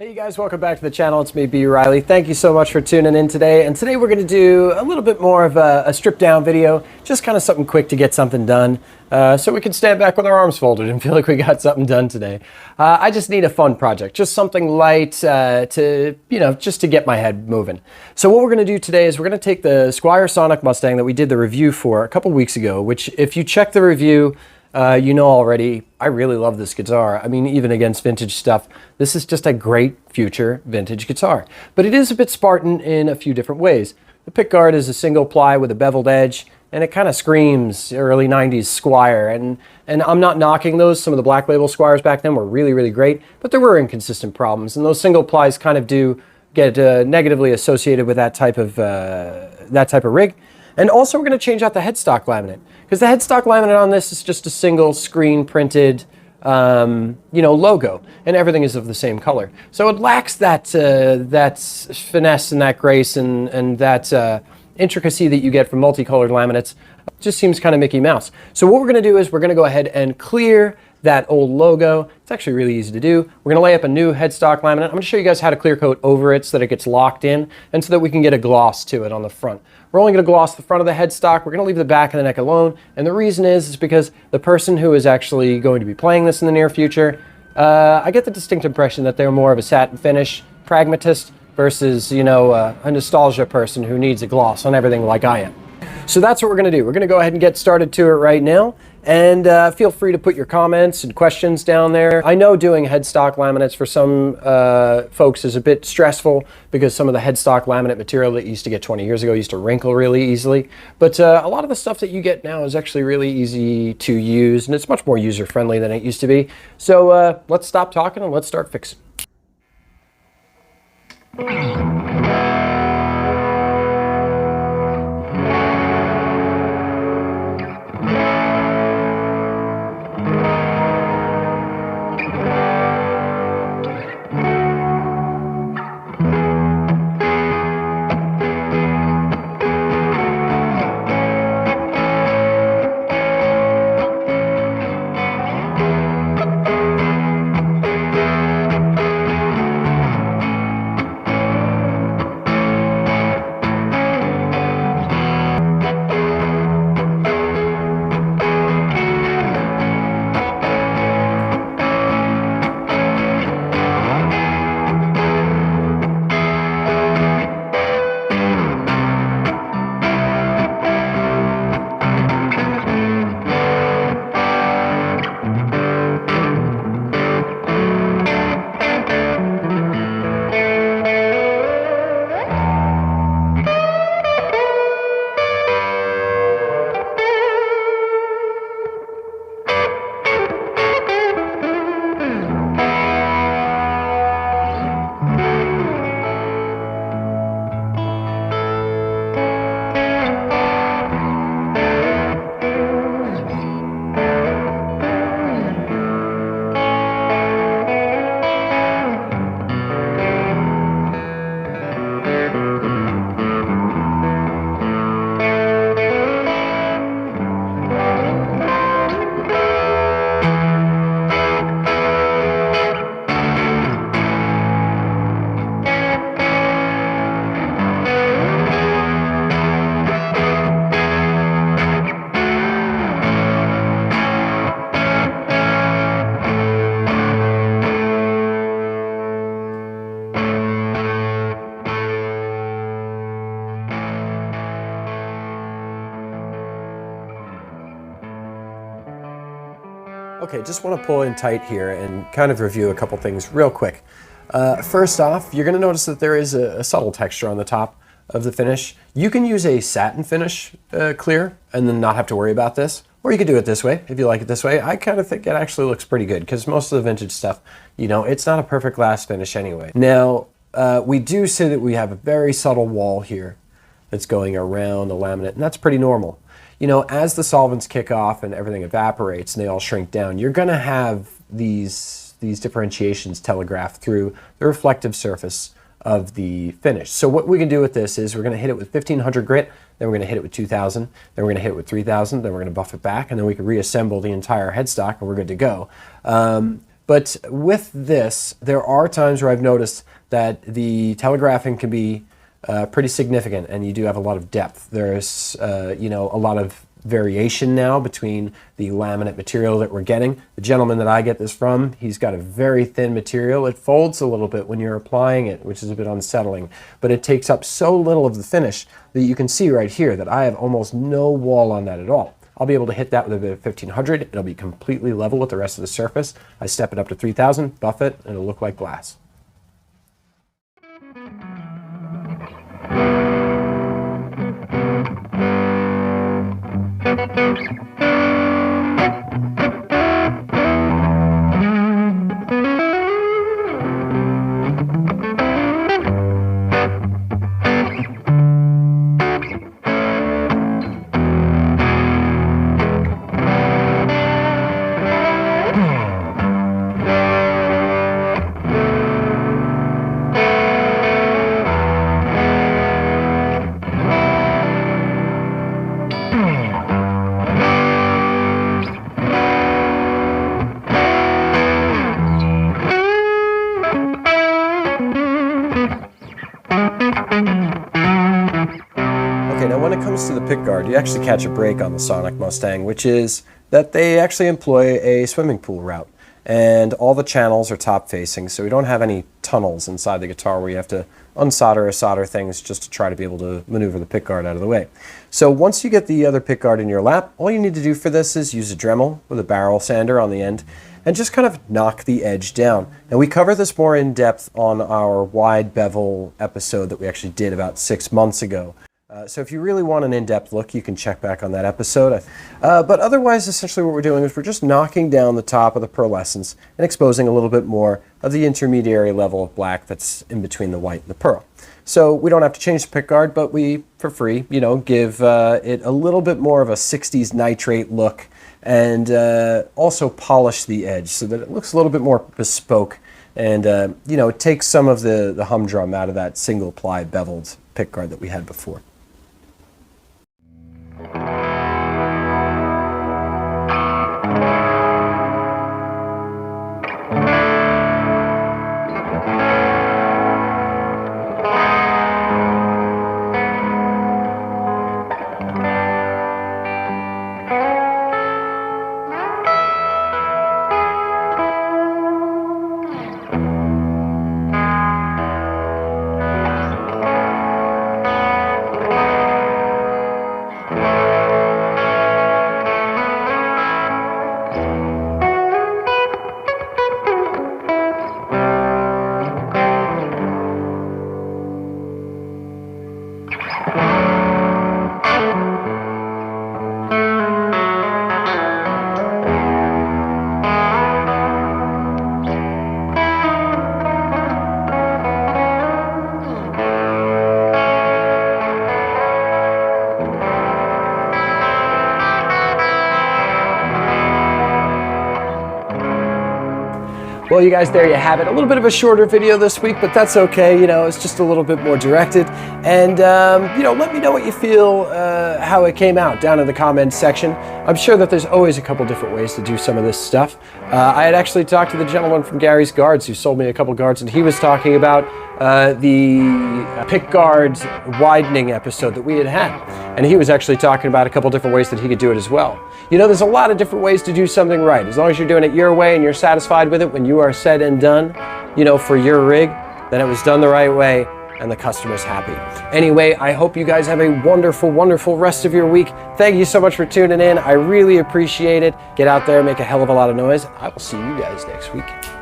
Hey you guys, welcome back to the channel. It's me, B. Riley. Thank you so much for tuning in today. And today we're going to do a little bit more of a stripped down video, just kind of something quick to get something done, so we can stand back with our arms folded and feel like we got something done today. I just need a fun project, just something light to, just to get my head moving. So what we're going to do today is we're going to take the Sonic Mustang that we did the review for a couple weeks ago, which if you check the review, you know already, I really love this guitar. I mean, even against vintage stuff, this is just a great future vintage guitar. But it is a bit Spartan in a few different ways. The pickguard is a single ply with a beveled edge, and it kind of screams early 90s Squire. And I'm not knocking those. Some of the Black Label Squires back then were really, really great, but there were inconsistent problems. And those single plies kind of do get negatively associated with that type of rig. And also we're going to change out the headstock laminate, because the headstock laminate on this is just a single screen printed logo, and everything is of the same color. So it lacks that finesse and that grace and that intricacy that you get from multicolored laminates. It just seems kind of Mickey Mouse. So what we're going to do is we're going to go ahead and clear that old logo. It's actually really easy to do. We're going to lay up a new headstock laminate. I'm going to show you guys how to clear coat over it so that it gets locked in and so that we can get a gloss to it on the front. We're only going to gloss the front of the headstock. We're going to leave the back and the neck alone. And the reason is because the person who is actually going to be playing this in the near future, I get the distinct impression that they're more of a satin finish pragmatist versus, a nostalgia person who needs a gloss on everything like I am. So that's what we're going to do. We're going to go ahead and get started to it right now. And feel free to put your comments and questions down there. I know doing headstock laminates for some folks is a bit stressful because some of the headstock laminate material that you used to get 20 years ago used to wrinkle really easily. But a lot of the stuff that you get now is actually really easy to use, and it's much more user-friendly than it used to be. So let's stop talking and let's start fixing. Okay, just want to pull in tight here and kind of review a couple things real quick. First off, you're going to notice that there is a subtle texture on the top of the finish. You can use a satin finish clear and then not have to worry about this. Or you could do it this way, if you like it this way. I kind of think it actually looks pretty good because most of the vintage stuff, it's not a perfect glass finish anyway. Now, we do say that we have a very subtle wall here that's going around the laminate, and that's pretty normal. As the solvents kick off and everything evaporates and they all shrink down, you're going to have these differentiations telegraphed through the reflective surface of the finish. So what we can do with this is we're going to hit it with 1500 grit, then we're going to hit it with 2000, then we're going to hit it with 3000, then we're going to buff it back, and then we can reassemble the entire headstock and we're good to go. But with this, there are times where I've noticed that the telegraphing can be pretty significant, and you do have a lot of depth. There's you know, a lot of variation now between the laminate material that we're getting. The gentleman that I get this from, he's got a very thin material. It folds a little bit when you're applying it, which is a bit unsettling, but it takes up so little of the finish that you can see right here that I have almost no wall on that at all. I'll be able to hit that with a bit of 1500. It'll be completely level with the rest of the surface. I step it up to 3000, buff it, and it'll look like glass. Okay, now when it comes to the pickguard, you actually catch a break on the Sonic Mustang, which is that they actually employ a swimming pool route. And all the channels are top facing, so we don't have any tunnels inside the guitar where you have to unsolder or solder things just to try to be able to maneuver the pickguard out of the way. So once you get the other pickguard in your lap, all you need to do for this is use a Dremel with a barrel sander on the end and just kind of knock the edge down. And we cover this more in depth on our wide bevel episode that we actually did about 6 months ago. So if you really want an in-depth look, you can check back on that episode. But otherwise, essentially what we're doing is we're just knocking down the top of the pearlescence and exposing a little bit more of the intermediary level of black that's in between the white and the pearl. So we don't have to change the pickguard, but we, for free, you know, give it a little bit more of a 60s nitrate look, and also polish the edge so that it looks a little bit more bespoke, and you know, it takes some of the humdrum out of that single ply beveled pickguard that we had before. Well, you guys, there you have it. A little bit of a shorter video this week, but that's okay. You know, it's just a little bit more directed. And, you know, let me know what you feel, how it came out down in the comments section. I'm sure that there's always a couple different ways to do some of this stuff. I had actually talked to the gentleman from Gary's Guards who sold me a couple guards, and he was talking about the pickguard widening episode that we had had. And he was actually talking about a couple different ways that he could do it as well. You know, there's a lot of different ways to do something right. As long as you're doing it your way and you're satisfied with it when you are said and done, you know, for your rig, then it was done the right way and the customer's happy. Anyway, I hope you guys have a wonderful, wonderful rest of your week. Thank you so much for tuning in. I really appreciate it. Get out there, make a hell of a lot of noise. I will see you guys next week.